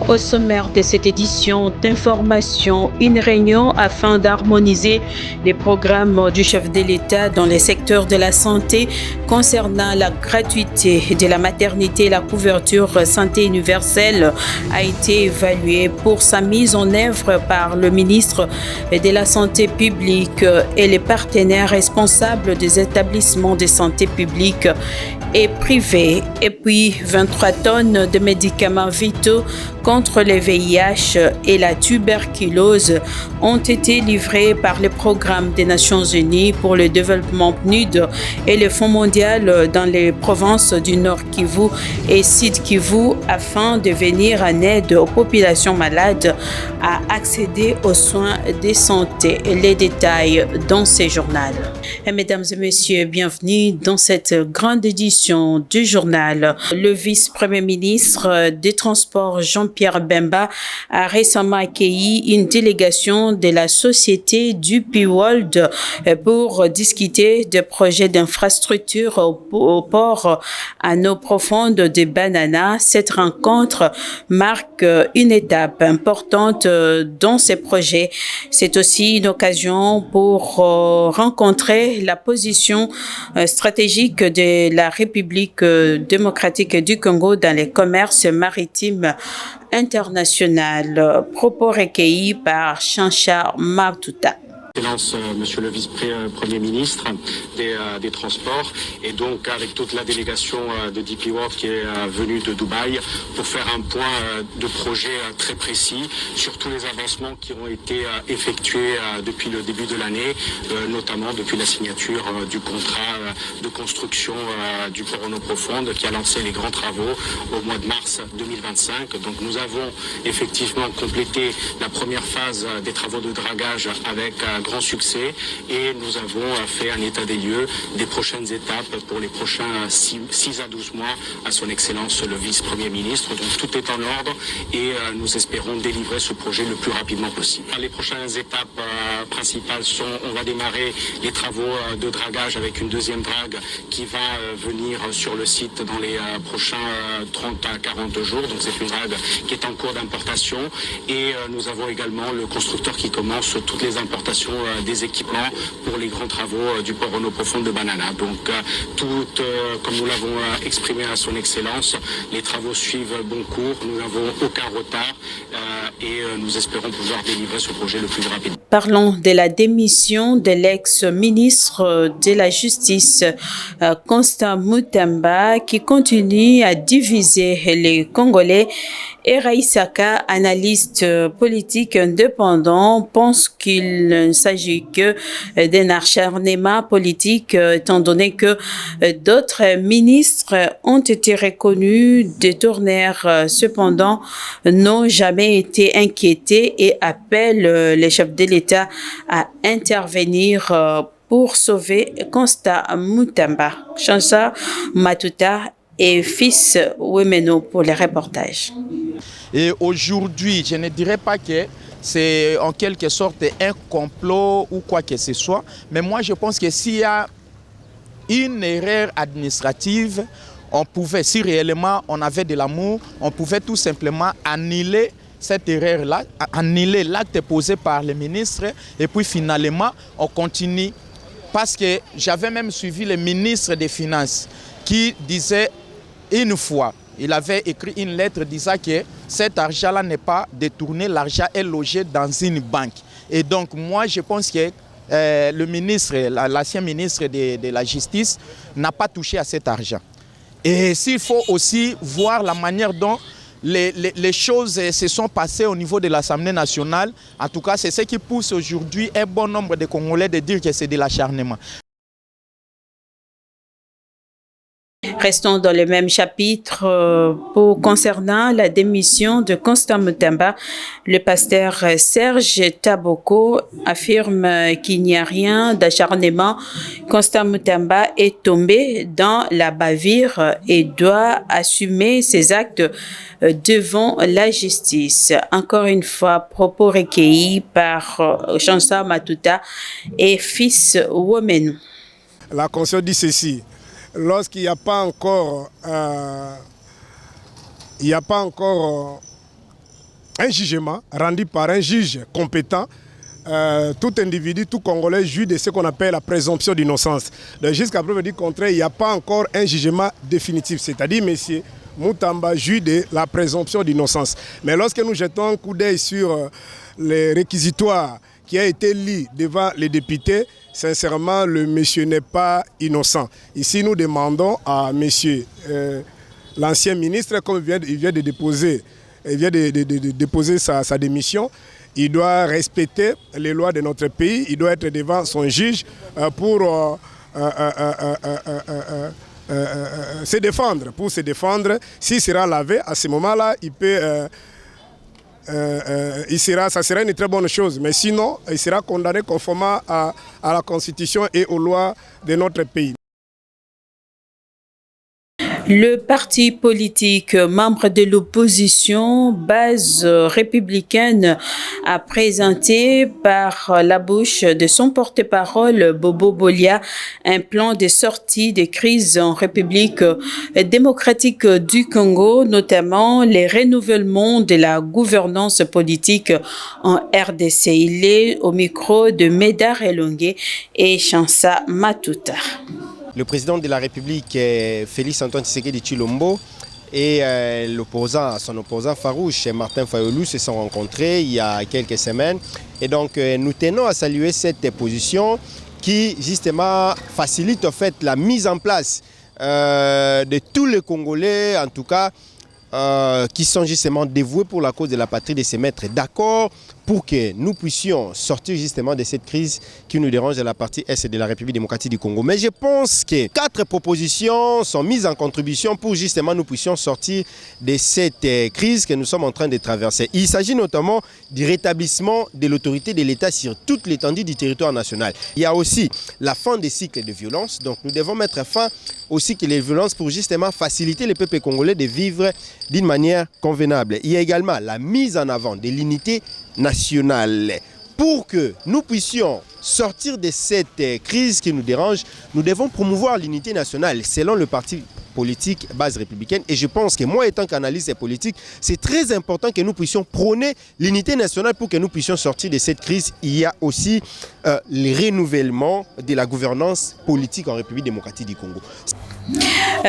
Au sommaire de cette édition d'information, une réunion afin d'harmoniser les programmes du chef de l'État dans les secteurs de la santé concernant la gratuité de la maternité et la couverture santé universelle a été évaluée pour sa mise en œuvre par le ministre de la Santé publique et les partenaires responsables des établissements de santé publique et privés. Et puis 23 tonnes de médicaments vitaux contre le VIH et la tuberculose ont été livrés par le programme des Nations Unies pour le développement PNUD et le Fonds mondial dans les provinces du Nord Kivu et Sud Kivu afin de venir en aide aux populations malades à accéder aux soins de santé. Les détails dans ce journal. Et mesdames et messieurs, bienvenue dans cette grande édition du journal. Le vice-premier ministre des Transports, Jean-Pierre Bemba, a récemment accueilli une délégation de la société du World pour discuter des projets d'infrastructure au port à eau profonde de Banana. Cette rencontre marque une étape importante dans ces projets. C'est aussi une occasion pour rencontrer la position stratégique de la République démocratique du Congo dans les commerces maritimes international. Propos recueillis par Chancha Matuta. Excellence, Monsieur le vice-premier ministre des Transports, et donc avec toute la délégation de DP World qui est venue de Dubaï pour faire un point de projet très précis sur tous les avancements qui ont été effectués depuis le début de l'année, notamment depuis la signature du contrat de construction du port en eau profonde qui a lancé les grands travaux au mois de mars 2025. Donc nous avons effectivement complété la première phase des travaux de dragage avec grand succès et nous avons fait un état des lieux des prochaines étapes pour les prochains 6 à 12 mois à son excellence le vice-premier ministre. Donc tout est en ordre et nous espérons délivrer ce projet le plus rapidement possible. Les prochaines étapes principales sont, on va démarrer les travaux de dragage avec une deuxième drague qui va venir sur le site dans les prochains 30 à 40 jours. Donc c'est une drague qui est en cours d'importation et nous avons également le constructeur qui commence toutes les importations des équipements pour les grands travaux du port en eau profonde de Banana. Donc comme nous l'avons exprimé à son excellence, les travaux suivent bon cours, nous n'avons aucun retard et nous espérons pouvoir délivrer ce projet le plus rapidement. Parlons de la démission de l'ex-ministre de la Justice, Constant Mutamba, qui continue à diviser les Congolais. Et Raïsaka, analyste politique indépendant, pense qu'il ne s'agit que d'un acharnement politique, étant donné que d'autres ministres ont été reconnus, des tournaires cependant n'ont jamais été inquiétés et appellent les chefs de l'État à intervenir pour sauver Constant Mutamba. Chansa Matuta et fils Wemeno pour les reportages. Et aujourd'hui, je ne dirais pas que c'est en quelque sorte un complot ou quoi que ce soit, mais moi je pense que s'il y a une erreur administrative, on pouvait, si réellement on avait de l'amour, on pouvait tout simplement annuler cette erreur-là, annuler l'acte posé par le ministre et puis finalement on continue. Parce que j'avais même suivi le ministre des Finances qui disait une fois, il avait écrit une lettre disant que cet argent-là n'est pas détourné, l'argent est logé dans une banque. Et donc moi je pense que le ministre, l'ancien ministre de la Justice n'a pas touché à cet argent. Et s'il faut aussi voir la manière dont les choses se sont passées au niveau de l'Assemblée nationale, en tout cas c'est ce qui pousse aujourd'hui un bon nombre de Congolais de dire que c'est de l'acharnement. Restons dans le même chapitre concernant la démission de Constant Mutamba. Le pasteur Serge Taboko affirme qu'il n'y a rien d'acharnement. Constant Mutamba est tombé dans la bavure et doit assumer ses actes devant la justice. Encore une fois, propos recueillis par Chansa Matuta et fils Womenu. La Constitution dit ceci. Lorsqu'il n'y a pas encore un jugement rendu par un juge compétent. Tout individu, tout Congolais jouit de ce qu'on appelle la présomption d'innocence. Jusqu'à preuve du contraire, il n'y a pas encore un jugement définitif. C'est-à-dire, M. Mutamba jouit de la présomption d'innocence. Mais lorsque nous jetons un coup d'œil sur les réquisitoires qui a été lu devant les députés, sincèrement, le monsieur n'est pas innocent. Ici, nous demandons à monsieur l'ancien ministre, comme il vient de déposer, sa démission, il doit respecter les lois de notre pays, il doit être devant son juge pour se défendre. Pour se défendre, s'il sera lavé, à ce moment-là, il peut... ça sera une très bonne chose, mais sinon, il sera condamné conformément à la Constitution et aux lois de notre pays. Le parti politique membre de l'opposition Base républicaine a présenté par la bouche de son porte-parole Bobo Bolia un plan de sortie de crise en République démocratique du Congo, notamment les renouvellements de la gouvernance politique en RDC. Il est au micro de Médard Elongue et Chansa Matuta. Le président de la République, Félix Antoine Tshisekedi Tshilombo, et son opposant farouche, Martin Fayulu, se sont rencontrés il y a quelques semaines. Et donc, nous tenons à saluer cette position qui, justement, facilite en fait la mise en place de tous les Congolais, en tout cas, qui sont justement dévoués pour la cause de la patrie, de se mettre d'accord pour que nous puissions sortir justement de cette crise qui nous dérange de la partie Est de la République démocratique du Congo. Mais je pense que 4 propositions sont mises en contribution pour justement nous puissions sortir de cette crise que nous sommes en train de traverser. Il s'agit notamment du rétablissement de l'autorité de l'État sur toute l'étendue du territoire national. Il y a aussi la fin des cycles de violence. Donc nous devons mettre fin aux cycles de violence pour justement faciliter le peuple congolais de vivre d'une manière convenable. Il y a également la mise en avant de l'unité nationale. Pour que nous puissions sortir de cette crise qui nous dérange, nous devons promouvoir l'unité nationale selon le parti politique Base républicaine. Et je pense que moi, étant qu'analyste politique, c'est très important que nous puissions prôner l'unité nationale pour que nous puissions sortir de cette crise. Il y a aussi le renouvellement de la gouvernance politique en République démocratique du Congo.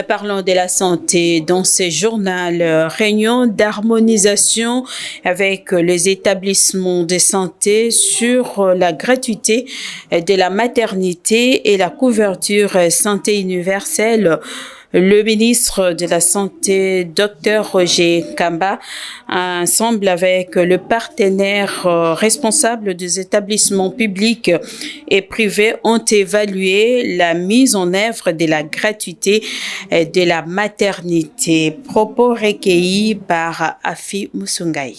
Parlons de la santé. Dans ce journal, réunion d'harmonisation avec les établissements de santé sur la gratuité de la maternité et la couverture santé universelle. Le ministre de la Santé, Dr Roger Kamba, ensemble avec le partenaire responsable des établissements publics et privés, ont évalué la mise en œuvre de la gratuité de la maternité. Propos recueillis par Afi Musungai.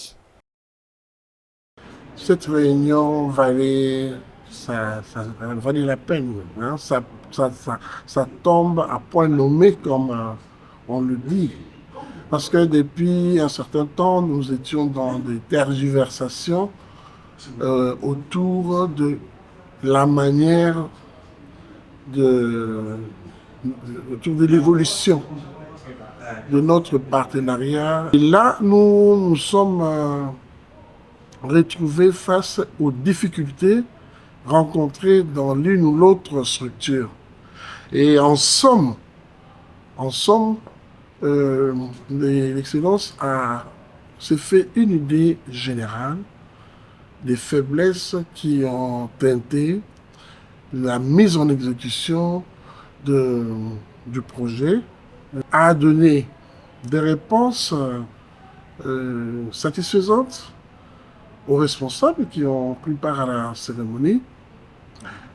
Cette réunion valait la peine. Hein? Ça tombe à point nommé, comme on le dit. Parce que depuis un certain temps, nous étions dans des tergiversations autour de la manière autour de l'évolution de notre partenariat. Et là, nous sommes retrouvés face aux difficultés rencontrées dans l'une ou l'autre structure. Et en somme, l'Excellence s'est fait une idée générale des faiblesses qui ont teinté la mise en exécution du projet, a donné des réponses satisfaisantes aux responsables qui ont pris part à la cérémonie,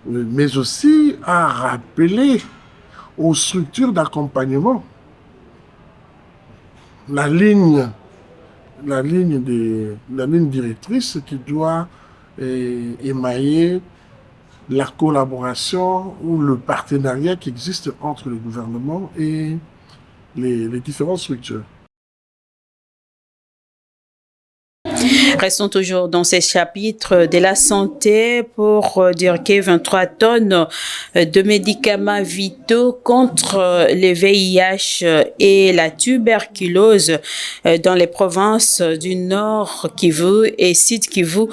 mais aussi à rappeler aux structures d'accompagnement la ligne directrice qui doit émailler la collaboration ou le partenariat qui existe entre le gouvernement et les différentes structures. Restons toujours dans ces chapitres de la santé pour dire que 23 tonnes de médicaments vitaux contre le VIH et la tuberculose dans les provinces du Nord Kivu et Sud Kivu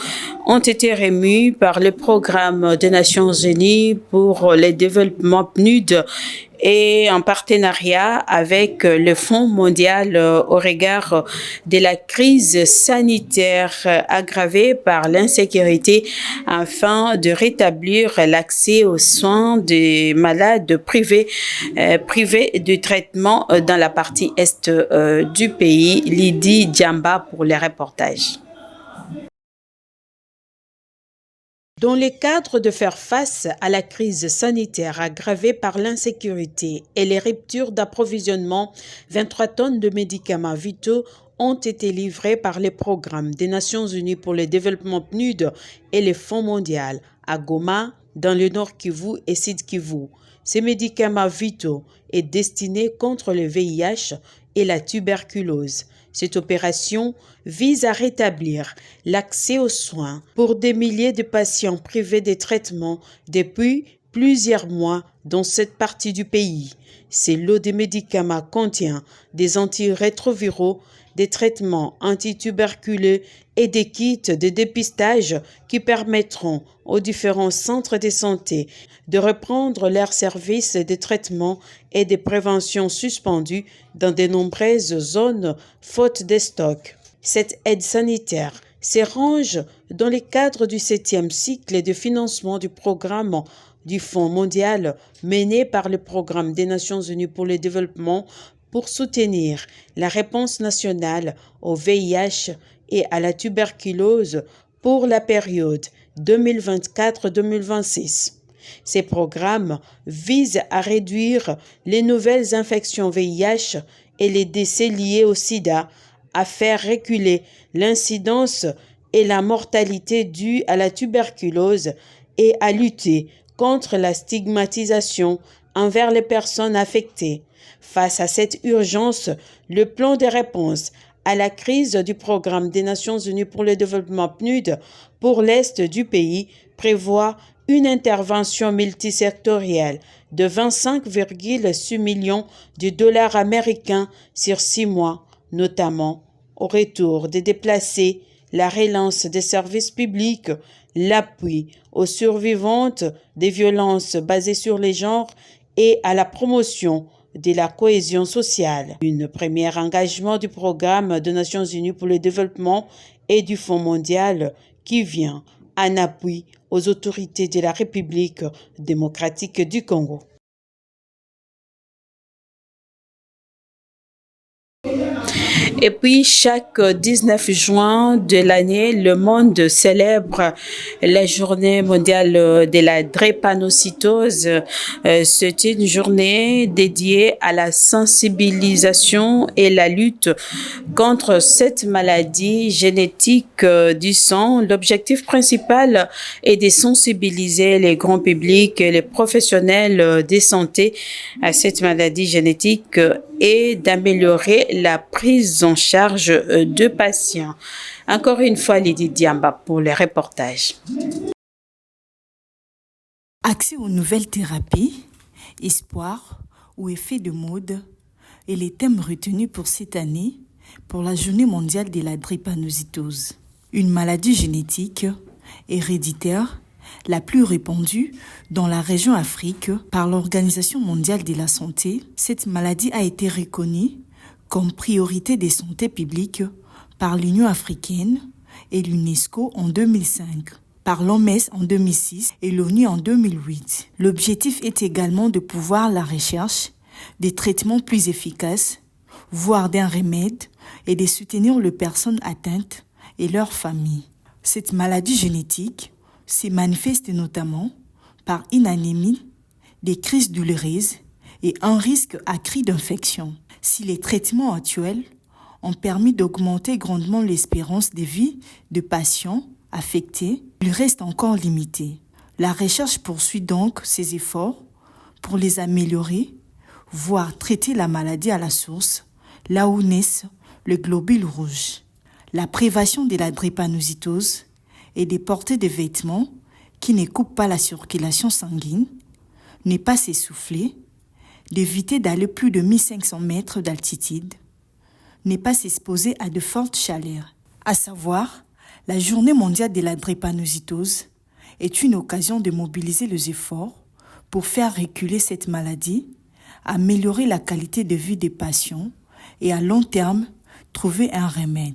ont été remis par le programme des Nations Unies pour le développement PNUD et en partenariat avec le Fonds mondial au regard de la crise sanitaire aggravée par l'insécurité afin de rétablir l'accès aux soins des malades privés du traitement dans la partie est du pays. Lydie Djamba pour les reportages. Dans le cadre de faire face à la crise sanitaire aggravée par l'insécurité et les ruptures d'approvisionnement, 23 tonnes de médicaments vitaux ont été livrées par le programme des Nations Unies pour le développement PNUD et le Fonds mondial à Goma, dans le Nord Kivu et Sud Kivu. Ces médicaments vitaux est destiné contre le VIH et la tuberculose. Cette opération vise à rétablir l'accès aux soins pour des milliers de patients privés de traitements depuis plusieurs mois dans cette partie du pays. Ces lots de médicaments contient des antirétroviraux, des traitements antituberculeux et des kits de dépistage qui permettront aux différents centres de santé de reprendre leurs services de traitement et de prévention suspendus dans de nombreuses zones faute de stock. Cette aide sanitaire se range dans le cadre du 7e cycle de financement du programme du Fonds mondial mené par le programme des Nations Unies pour le développement pour soutenir la réponse nationale au VIH et à la tuberculose pour la période 2024-2026. Ces programmes visent à réduire les nouvelles infections VIH et les décès liés au sida, à faire reculer l'incidence et la mortalité due à la tuberculose et à lutter contre la stigmatisation envers les personnes affectées. Face à cette urgence, le plan de réponse à la crise du programme des Nations Unies pour le développement PNUD pour l'Est du pays prévoit une intervention multisectorielle de 25,6 millions de dollars américains sur 6 mois, notamment au retour des déplacés, la relance des services publics, l'appui aux survivantes des violences basées sur les genres et à la promotion de la cohésion sociale. Un premier engagement du programme des Nations Unies pour le développement et du Fonds mondial qui vient en appui aux autorités de la République démocratique du Congo. Et puis, chaque 19 juin de l'année, le monde célèbre la journée mondiale de la drépanocytose. C'est une journée dédiée à la sensibilisation et la lutte contre cette maladie génétique du sang. L'objectif principal est de sensibiliser les grands publics et les professionnels de santé à cette maladie génétique et d'améliorer la prise en charge de patients. Encore une fois, Lydie Djamba pour les reportages. Accès aux nouvelles thérapies, espoir ou effet de mode est les thèmes retenus pour cette année pour la Journée mondiale de la drépanocytose. Une maladie génétique héréditaire la plus répandue dans la région Afrique par l'Organisation mondiale de la santé. Cette maladie a été reconnue comme priorité de santé publique par l'Union africaine et l'UNESCO en 2005, par l'OMS en 2006 et l'ONU en 2008. L'objectif est également de pouvoir la recherche des traitements plus efficaces, voire d'un remède, et de soutenir les personnes atteintes et leurs familles. Cette maladie génétique se manifeste notamment par une anémie, des crises douloureuses et un risque accru d'infection. Si les traitements actuels ont permis d'augmenter grandement l'espérance de vie de patients affectés, il reste encore limité. La recherche poursuit donc ses efforts pour les améliorer, voire traiter la maladie à la source, là où naissent les globules rouges. la prévention de la drépanocytose et de porter des vêtements qui ne coupent pas la circulation sanguine, ne pas s'essouffler, d'éviter d'aller plus de 1500 mètres d'altitude, ne pas s'exposer à de fortes chaleurs. À savoir, la Journée mondiale de la drépanocytose est une occasion de mobiliser les efforts pour faire reculer cette maladie, améliorer la qualité de vie des patients et à long terme, trouver un remède.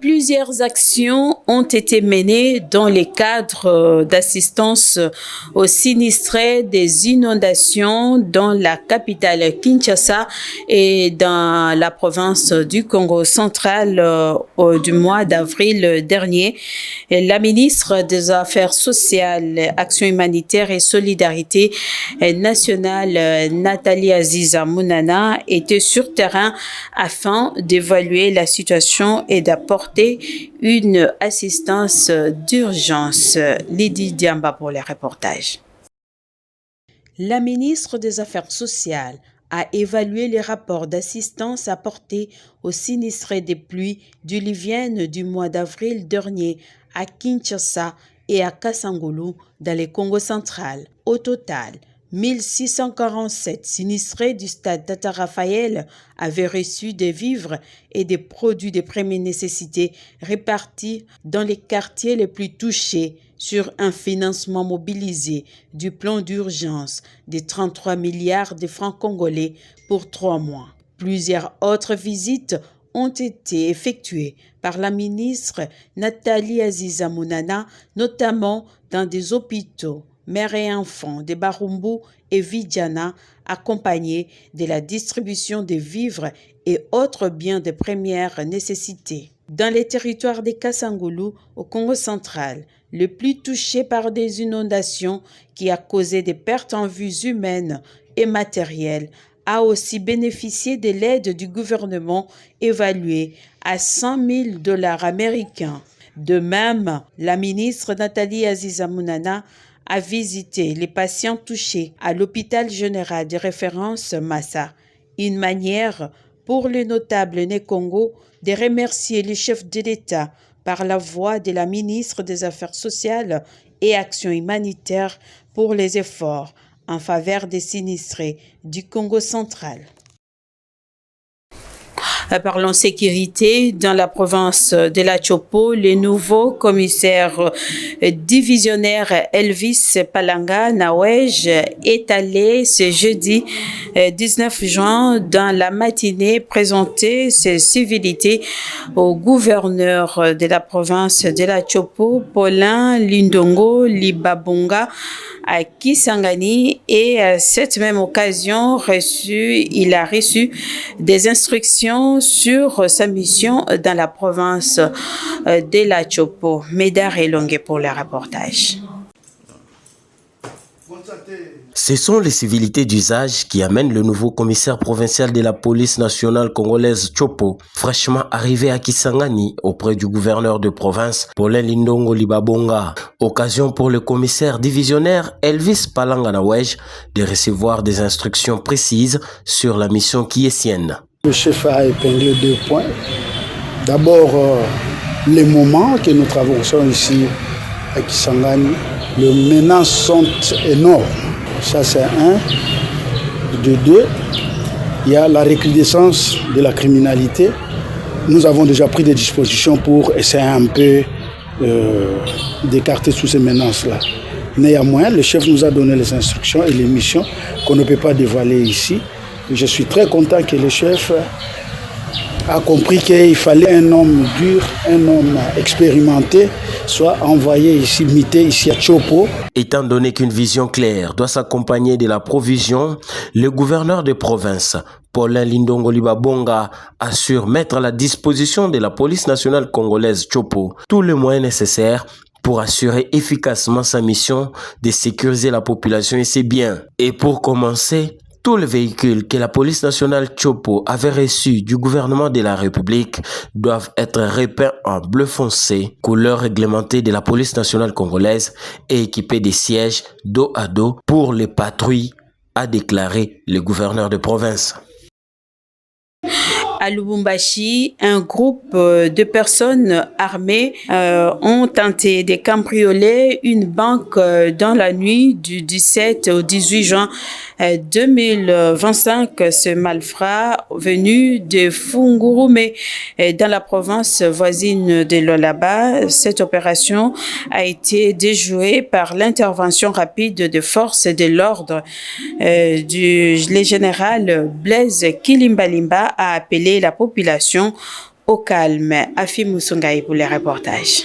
Plusieurs actions ont été menées dans les cadres d'assistance aux sinistrés des inondations dans la capitale Kinshasa et dans la province du Congo central du mois d'avril dernier. La ministre des Affaires sociales, Action humanitaire et solidarité nationale, Nathalie Aziza Mounana, était sur terrain afin d'évaluer la situation et d'apporter une assistance d'urgence. Lydie Diamba pour les reportages. La ministre des Affaires sociales a évalué les rapports d'assistance apportés aux sinistrés des pluies diluviennes du mois d'avril dernier à Kinshasa et à Kasangulu dans le Congo central. Au total, 1647 sinistrés du stade Tata Raphaël avaient reçu des vivres et des produits de première nécessité répartis dans les quartiers les plus touchés sur un financement mobilisé du plan d'urgence de 33 milliards de francs congolais pour 3 mois. Plusieurs autres visites ont été effectuées par la ministre Nathalie Aziza Mounana, notamment dans des hôpitaux, mères et enfants de Barumbu et Vidjana, accompagnés de la distribution des vivres et autres biens de première nécessité. Dans les territoires de Kasangulu, au Congo central, le plus touché par des inondations qui a causé des pertes en vies humaines et matérielles, a aussi bénéficié de l'aide du gouvernement évaluée à $100,000 américains. De même, la ministre Nathalie Aziza Mounana a visité les patients touchés à l'hôpital général de référence Massa, une manière pour le notable Né-Congo de remercier le chef de l'État par la voix de la ministre des Affaires sociales et Action humanitaire pour les efforts en faveur des sinistrés du Congo central. Parlons sécurité. Dans la province de la Chopo, le nouveau commissaire divisionnaire Elvis Palanga Nawej est allé ce jeudi 19 juin dans la matinée présenter ses civilités au gouverneur de la province de la Chopo, Paulin Lindongo Libabonga, à Kisangani, et à cette même occasion, il a reçu des instructions sur sa mission dans la province de la Chopo. Médard et Longue pour le reportage. Ce sont les civilités d'usage qui amènent le nouveau commissaire provincial de la police nationale congolaise Chopo, fraîchement arrivé à Kisangani auprès du gouverneur de province Paulin Lindongo Libabonga. Occasion pour le commissaire divisionnaire Elvis Palanga Nawej de recevoir des instructions précises sur la mission qui est sienne. Le chef a épinglé 2 points. D'abord, les moments que nous traversons ici à Kisangani, les menaces sont énormes. Ça, c'est un. De 2, il y a la recrudescence de la criminalité. Nous avons déjà pris des dispositions pour essayer un peu d'écarter toutes ces menaces-là. Néanmoins, le chef nous a donné les instructions et les missions qu'on ne peut pas dévoiler ici. Je suis très content que le chef a compris qu'il fallait un homme dur, un homme expérimenté, soit envoyé ici, mité ici à Chopo. Étant donné qu'une vision claire doit s'accompagner de la provision, le gouverneur de province, Paulin Lindongo Libabonga, assure mettre à la disposition de la police nationale congolaise Chopo tous les moyens nécessaires pour assurer efficacement sa mission de sécuriser la population et ses biens. Et pour commencer, tous les véhicules que la police nationale Chopo avait reçus du gouvernement de la République doivent être repeints en bleu foncé, couleur réglementée de la police nationale congolaise, et équipés de sièges dos à dos pour les patrouilles, a déclaré le gouverneur de province. À Lubumbashi, un groupe de personnes armées ont tenté de cambrioler une banque dans la nuit du 17 au 18 juin 2025. Ce malfrat venu de Fungurume dans la province voisine de Lualaba. Cette opération a été déjouée par l'intervention rapide de forces de l'ordre. Le général Blaise Kilimbalimba a appelé la population au calme. Afi Musungai pour les reportages.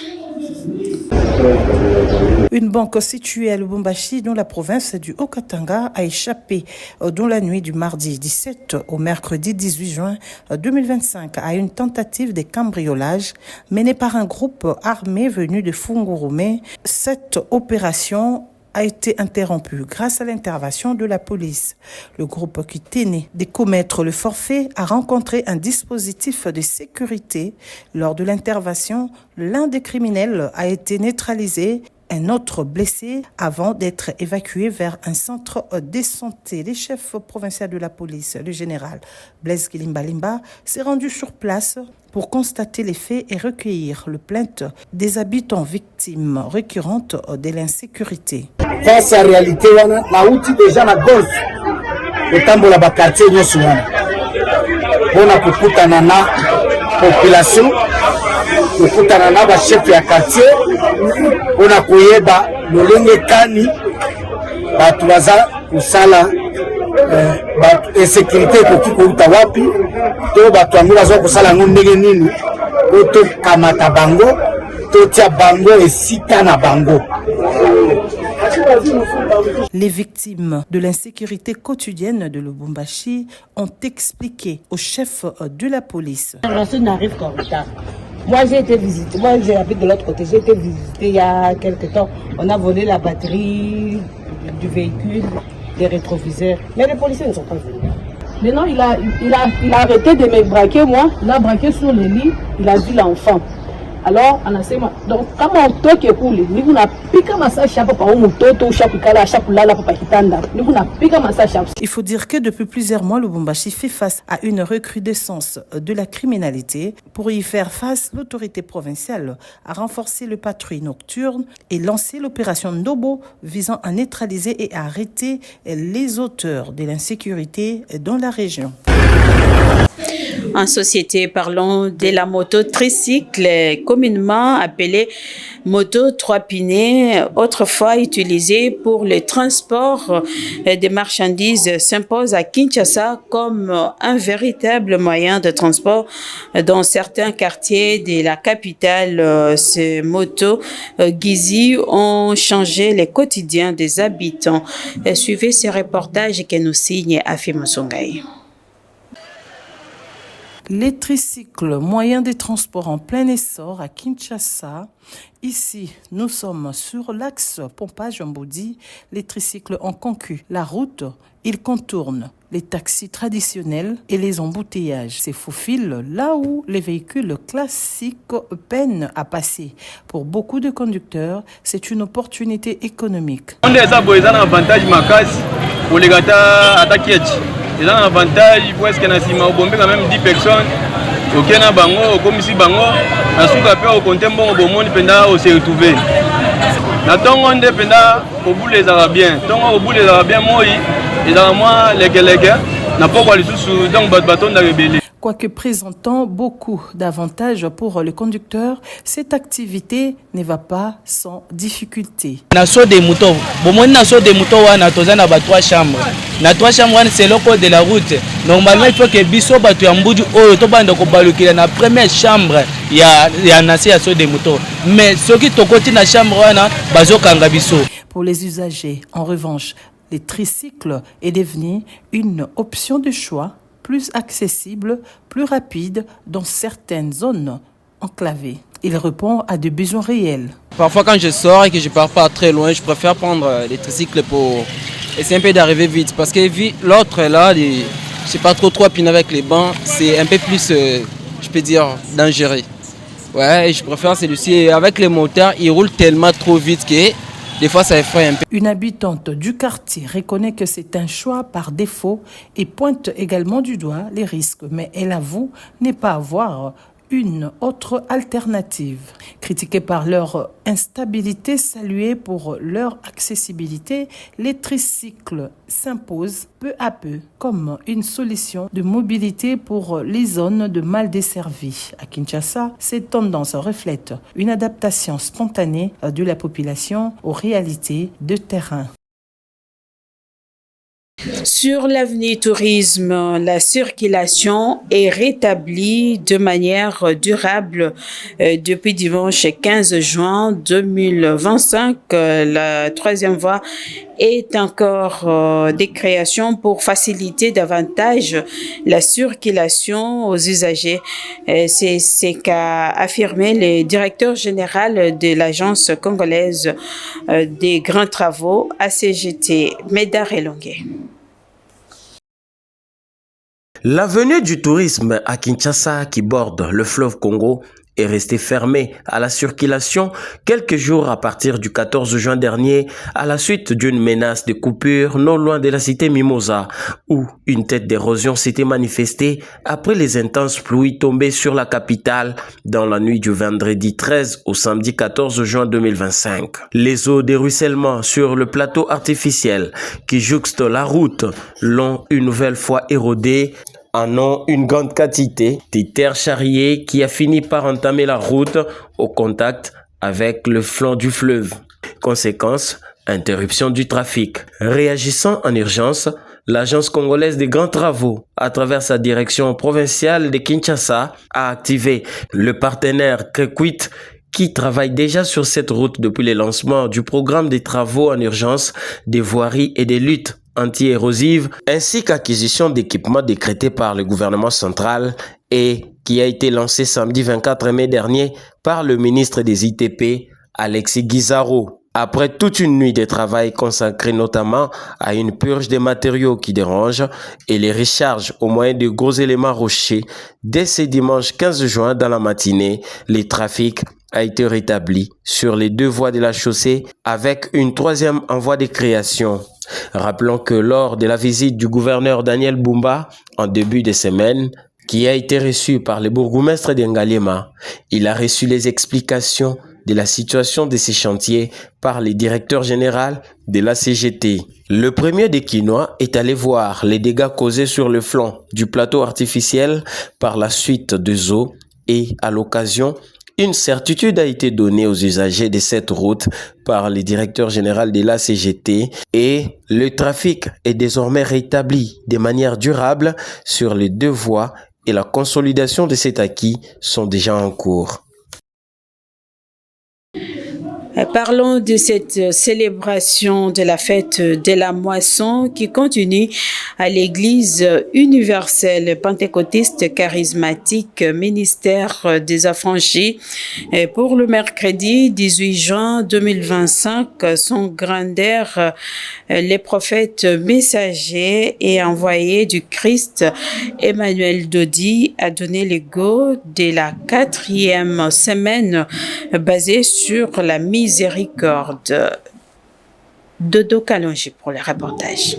Une banque située à Lubumbashi, dans la province du Haut-Katanga, a échappé dans la nuit du mardi 17 au mercredi 18 juin 2025 à une tentative de cambriolage menée par un groupe armé venu de Fungurume. Cette opération a été interrompu grâce à l'intervention de la police. Le groupe qui tenait de commettre le forfait a rencontré un dispositif de sécurité. Lors de l'intervention, l'un des criminels a été neutralisé, un autre blessé avant d'être évacué vers un centre de santé. Le chef provincial de la police, le général Blaise Kilimbalimba, s'est rendu sur place pour constater les faits et recueillir le plainte des habitants victimes récurrentes de l'insécurité. Face à la réalité, on a outil déjà la golf. Le tambo la quartier nous sommes. On a kukutana na population, kukutana na ba chef ya quartier, on a kuyeba lolenge kani batu baza kusala insécurité koki kouta wapi to bato yango baza kosala yango ndenge nini po tokamata bango totia bango esika na bango. Les victimes de l'insécurité quotidienne de Lubumbashi ont expliqué au chef de la police. N'arrive qu'en retard. Moi j'ai été visité, moi j'habite de l'autre côté, j'ai été visité il y a quelque temps. On a volé la batterie du véhicule, des rétroviseurs. Mais les policiers ne sont pas venus. Maintenant il a arrêté de me braquer, moi. Il a braqué sur le lit, il a vu l'enfant. Alors, on a fait donc quand on toque coule, nous n'a piqué massa chape par un toto chape kala chape là la papa kitanda. Nous n'a piqué massa chape. Il faut dire que depuis plusieurs mois, Lubumbashi fait face à une recrudescence de la criminalité. Pour y faire face, l'autorité provinciale a renforcé le patrouille nocturne et lancé l'opération Ndobo visant à neutraliser et à arrêter les auteurs de l'insécurité dans la région. En société, parlons de la moto tricycle, communément appelée moto 3 pinés, autrefois utilisée pour le transport des marchandises, s'impose à Kinshasa comme un véritable moyen de transport dans certains quartiers de la capitale. Ces motos Gizi ont changé le quotidien des habitants. Suivez ce reportage que nous signe Afi Musungai. Les tricycles, moyens de transport en plein essor à Kinshasa. Ici, nous sommes sur l'axe Pompage-Mbodi. Les tricycles ont conquis la route. Ils contournent les taxis traditionnels et les embouteillages. Ces faufilent là où les véhicules classiques peinent à passer. Pour beaucoup de conducteurs, c'est une opportunité économique. On a un avantage pour les gars ils ont un avantage pour ce qu'on a si bomber quand même 10 personnes. Au Kenya bango, comme ici bango, en sous capé au compte bon au monde pendant au se retrouver. Na tongo nde pendant au bout les Arabiens. Tongo au bout les Arabiens moi ils ont moi les na pourquoi les sous donc bâton de rebelle. Quoique présentant beaucoup d'avantages pour le conducteur, cette activité ne va pas sans difficulté. Naso des moutons, bon naso des moutons wana tozana ba 3 chambres. Na 3 chambres c'est le code de la route. Normalement il faut que biso batu ya mbuju oyo to banda ko balukila na première chambre ya nasi ya so des moutons. Mais ceux qui tokoti na chambre wana bazokanga biso. Pour les usagers, en revanche, le tricycle est devenu une option de choix plus accessible, plus rapide dans certaines zones enclavées. Il répond à des besoins réels. Parfois quand je sors et que je pars pas très loin, je préfère prendre les tricycles pour essayer un peu d'arriver vite. Parce que l'autre là, c'est pas trop pinés avec les bancs, c'est un peu plus, je peux dire, dangereux. Ouais, et je préfère celui-ci. Avec les moteurs, ils roulent tellement trop vite que des fois ça effraie un peu. Une habitante du quartier reconnaît que c'est un choix par défaut et pointe également du doigt les risques, mais elle avoue ne pas avoir une autre alternative. Critiqués par leur instabilité, salués pour leur accessibilité, les tricycles s'imposent peu à peu comme une solution de mobilité pour les zones de mal desservies. À Kinshasa, cette tendance reflète une adaptation spontanée de la population aux réalités de terrain. Sur l'avenir tourisme, la circulation est rétablie de manière durable depuis dimanche 15 juin 2025. La troisième voie est encore des créations pour faciliter davantage la circulation aux usagers. C'est ce qu'a affirmé le directeur général de l'agence congolaise des grands travaux ACGT, Médard Elongué. L'avenue du tourisme à Kinshasa qui borde le fleuve Congo est restée fermée à la circulation quelques jours à partir du 14 juin dernier à la suite d'une menace de coupure non loin de la cité Mimosa où une tête d'érosion s'était manifestée après les intenses pluies tombées sur la capitale dans la nuit du vendredi 13 au samedi 14 juin 2025. Les eaux de ruissellement sur le plateau artificiel qui jouxte la route l'ont une nouvelle fois érodé en ont une grande quantité des terres charriées qui a fini par entamer la route au contact avec le flanc du fleuve. Conséquence, interruption du trafic. Réagissant en urgence, l'agence congolaise des grands travaux, à travers sa direction provinciale de Kinshasa, a activé le partenaire Krekwit qui travaille déjà sur cette route depuis le lancement du programme des travaux en urgence, des voiries et des luttes anti-érosives, ainsi qu'acquisition d'équipements décrétés par le gouvernement central et qui a été lancé samedi 24 mai dernier par le ministre des ITP, Alexis Guizaro. Après toute une nuit de travail consacrée notamment à une purge des matériaux qui dérangent et les recharges au moyen de gros éléments rochers, dès ce dimanche 15 juin dans la matinée, le trafic a été rétabli sur les deux voies de la chaussée avec une troisième en voie de création. Rappelons que lors de la visite du gouverneur Daniel Bumba en début de semaine, qui a été reçu par le bourgmestre d'Ngalema, il a reçu les explications de la situation de ces chantiers par le directeur général de la CGT. Le premier des Quinois est allé voir les dégâts causés sur le flanc du plateau artificiel par la suite des eaux et à l'occasion, une certitude a été donnée aux usagers de cette route par le directeur général de la CGT et le trafic est désormais rétabli de manière durable sur les deux voies et la consolidation de cet acquis sont déjà en cours. Parlons de cette célébration de la fête de la moisson qui continue à l'Église universelle pentecôtiste charismatique ministère des affranchis. Pour le mercredi 18 juin 2025, son grandeur, les prophètes messagers et envoyés du Christ, Emmanuel Dodi, a donné le go de la 4e semaine basée sur la miséricorde. Dodo Kalonji pour le reportage.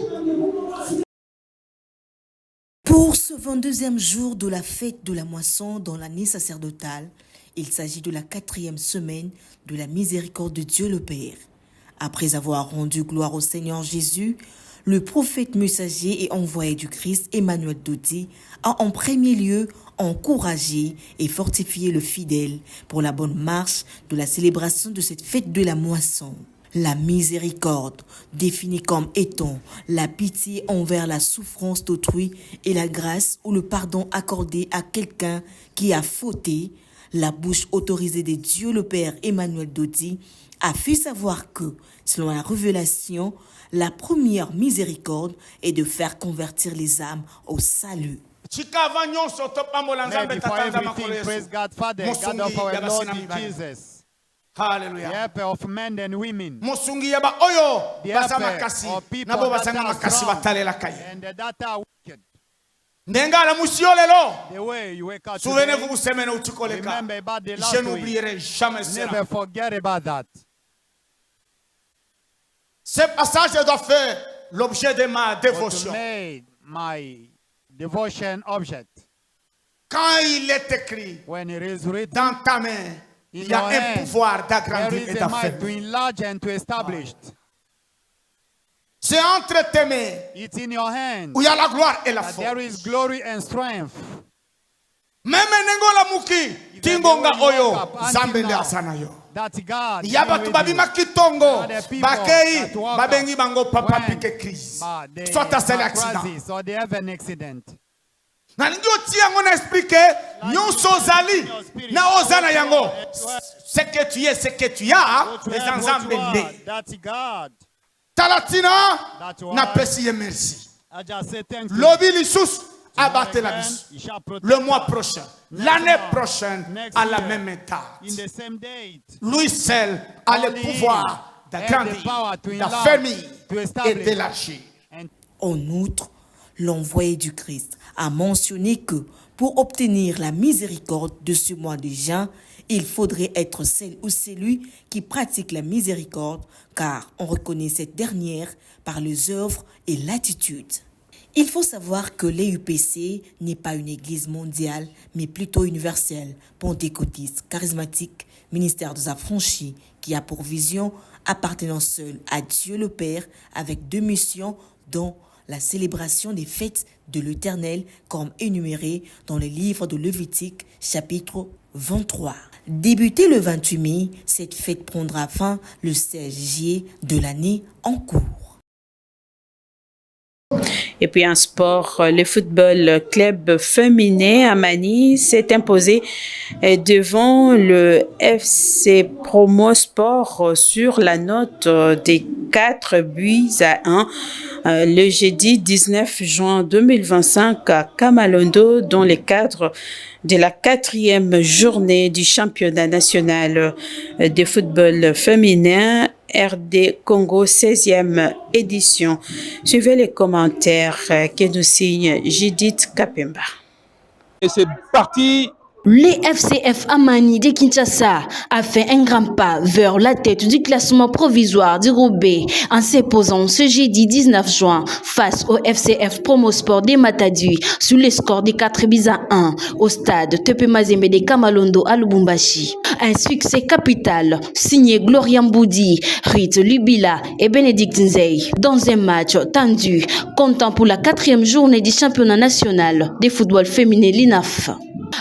Pour ce 22e jour de la fête de la moisson dans l'année sacerdotale, il s'agit de la 4e semaine de la miséricorde de Dieu le Père. Après avoir rendu gloire au Seigneur Jésus, le prophète messager et envoyé du Christ Emmanuel Dodi a en premier lieu encouragé et fortifié le fidèle pour la bonne marche de la célébration de cette fête de la moisson. La miséricorde, définie comme étant la pitié envers la souffrance d'autrui et la grâce ou le pardon accordé à quelqu'un qui a fauté, la bouche autorisée de Dieu le Père Emmanuel Dodi a fait savoir que, selon la révélation, la première miséricorde est de faire convertir les âmes au salut. May before everything, praise God, Father, God of our Lord Jesus. Hallelujah. The helper of men and women. Musungi yaba oyo The basa helper makasi of people nabo that basanga are makasi strong batalela kai and that are wicked. ndenga la musio lelo The way you wake up souvenez-vous vous semaine utikoleka remember about the last je week. n'oublierai jamais cela. Never forget about that. Ce passage doit faire l'objet de ma dévotion. My devotion object. Quand il est écrit When it is written, dans ta main, il y a un pouvoir d'agrandir et d'affermir. C'est entre tes mains it's in your hands, où il y a la gloire et la force. there is glory and strength. Même nengola muki tingonga oyo zambende asana yo. Yaba tubabima kitongo bakei babengi bango papa pique crise. Soit à cet accident. Na ndio tia ngona expliquer nyonso zali na ozana yango. Ce que tu es, ce que tu as, les ensembles. Talatina na pesi merci. Lobi lisus abattre la vie. Le mois prochain, l'année prochaine, à la même date. Lui seul a le pouvoir d'agrandir, d'affermir et d'élargir. En outre, l'envoyé du Christ a mentionné que pour obtenir la miséricorde de ce mois de juin, il faudrait être celle ou celui qui pratique la miséricorde, car on reconnaît cette dernière par les œuvres et l'attitude. Il faut savoir que l'EUPC n'est pas une église mondiale, mais plutôt universelle, pentecôtiste, charismatique, ministère des affranchis, qui a pour vision appartenant seul à Dieu le Père, avec 2 missions, dont la célébration des fêtes de l'Éternel, comme énuméré dans le livre de Lévitique, chapitre 23. Débutée le 28 mai, cette fête prendra fin le 16 juillet de l'année en cours. Et puis en sport, le football club féminin Amani s'est imposé devant le FC Promo Sport sur la note des 4-1 le jeudi 19 juin 2025 à Kamalondo dans le cadre de la 4e journée du championnat national de football féminin RD Congo 16e édition. Suivez les commentaires que nous signe Judith Kapemba. Et c'est parti. Le FCF Amani de Kinshasa a fait un grand pas vers la tête du classement provisoire du groupe B en s'imposant ce jeudi 19 juin face au FCF Promosport de Matadi sur le score de 4-1 au stade Tepe Mazembe de Kamalondo à Lubumbashi. Un succès capital signé Gloria Mboudi, Rite Lubila et Bénédicte Nzei dans un match tendu comptant pour la 4e journée du championnat national de football féminin l'INAF.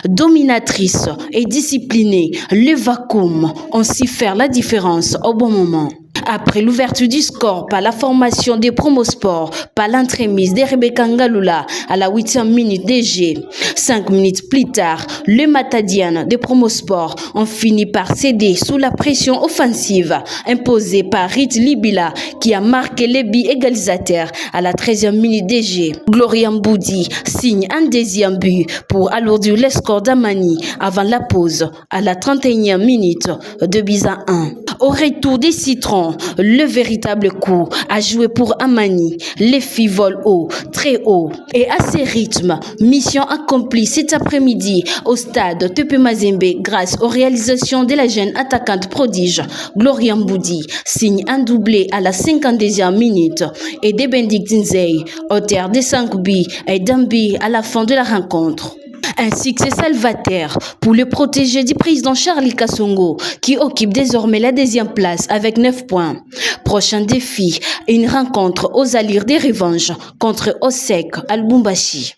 Dominatrice et disciplinée, le vacuum ont su faire la différence au bon moment. Après l'ouverture du score par la formation des Promosport, par l'entremise de Rebecca Ngalula à la 8e minute DG. 5 minutes plus tard, le Matadian des Promosport ont fini par céder sous la pression offensive imposée par Rite Libila qui a marqué les buts égalisateurs à la 13e minute DG. Gloria Mboudi signe un 2e but pour alourdir le score d'Amani avant la pause à la 31e minute, 2-1. Au retour des Citrons, le véritable coup a joué pour Amani. Les filles volent haut, très haut. Et à ces rythmes, mission accomplie cet après-midi au stade Tepe Mazembe grâce aux réalisations de la jeune attaquante prodige Gloria Mboudi, signe un doublé à la 52e minute et de Bénédicte Nzei, auteur de 5 buts et d'un but à la fin de la rencontre. Un succès salvateur pour le protégé du président Charlie Kassongo qui occupe désormais la 2e place avec 9 points. Prochain défi, une rencontre aux allures des revanches contre Osek à Lubumbashi.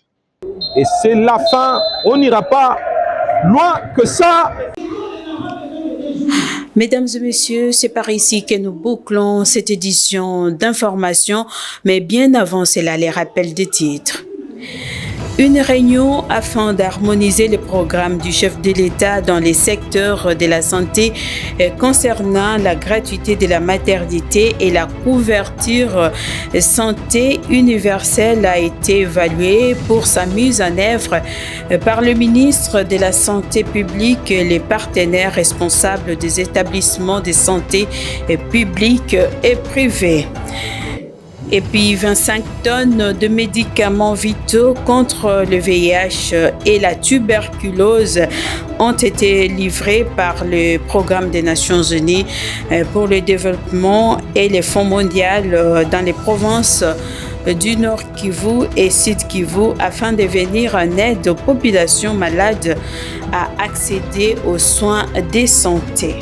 Et c'est la fin, on n'ira pas loin que ça. Mesdames et messieurs, c'est par ici que nous bouclons cette édition d'information, mais bien avant cela, les rappels des titres. Une réunion afin d'harmoniser le programme du chef de l'État dans les secteurs de la santé concernant la gratuité de la maternité et la couverture santé universelle a été évaluée pour sa mise en œuvre par le ministre de la Santé publique et les partenaires responsables des établissements de santé publics et privés. Et puis 25 tonnes de médicaments vitaux contre le VIH et la tuberculose ont été livrés par le Programme des Nations Unies pour le développement et les fonds mondiaux dans les provinces du Nord Kivu et Sud Kivu afin de venir en aide aux populations malades à accéder aux soins de santé.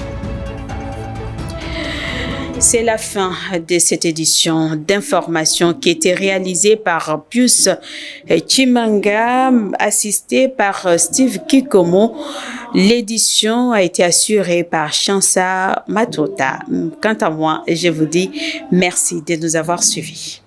C'est la fin de cette édition d'information qui était réalisée par Pius Chimanga, assisté par Steve Kikomo. L'édition a été assurée par Chansa Matota. Quant à moi, je vous dis merci de nous avoir suivis.